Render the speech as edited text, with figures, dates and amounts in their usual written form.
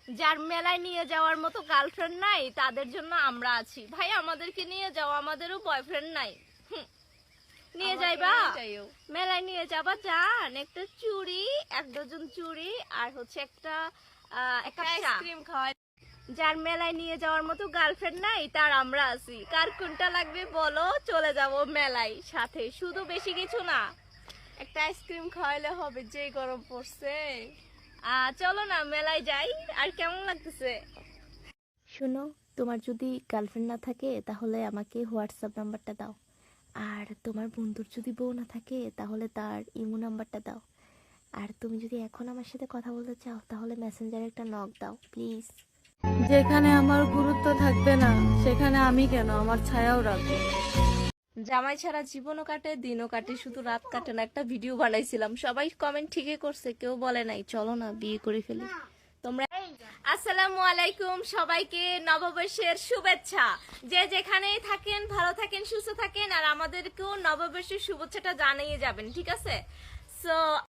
যার মেলায় নিয়ে যাওয়ার মতো গার্লফ্রেন্ড নাই তাদের জন্য আমরা আছি। ভাই আমাদেরকে নিয়ে যাও, আমাদেরও বয়ফ্রেন্ড নাই। নিয়ে যাইবা মেলায়, নিয়ে যাবা জান। একটা চুড়ি, 1 ডজন চুড়ি, আর হচ্ছে একটা আইসক্রিম খাওয়াই। যার মেলায় নিয়ে যাওয়ার মতো গার্লফ্রেন্ড নাই তার আমরা আছি। কার কোনটা লাগবে বলো, চলে যাব মেলায় সাথে, শুধু বেশি কিছু না, একটা আইসক্রিম খাওয়াইলে হবে, যে গরম পড়ছে। চলো না মেলায় যাই। আর কেমন লাগতেছে? শোনো, তোমার যদি গার্লফ্রেন্ড না থাকে তাহলে আমাকে হোয়াটসঅ্যাপ নাম্বারটা দাও, আর তোমার বন্ধুর যদি বউ না থাকে তাহলে তার ইমো নাম্বারটা দাও, আর তুমি যদি এখন আমার সাথে কথা বলতে চাও তাহলে মেসেঞ্জারে একটা নক দাও প্লিজ। যেখানে আমার গুরুত্ব থাকবে না সেখানে আমি কেন আমার ছায়াও রাখবো। জামাই ছাড়া জীবনও কাটে, দিনও কাটে, শুধু রাত কাটে না। একটা ভিডিও বানাইছিলাম, সবাই কমেন্ট ঠিকই করছে, কেউ বলে নাই চলো না বিয়ে করে ফেলি। তোমরা আসসালামু আলাইকুম, সবাইকে নববর্ষের শুভেচ্ছা। যে যেখানেই থাকেন ভালো থাকেন, সুস্থ থাকেন, আর আমাদেরকেও নববর্ষের শুভেচ্ছাটা জানিয়ে যাবেন, ঠিক আছে? সো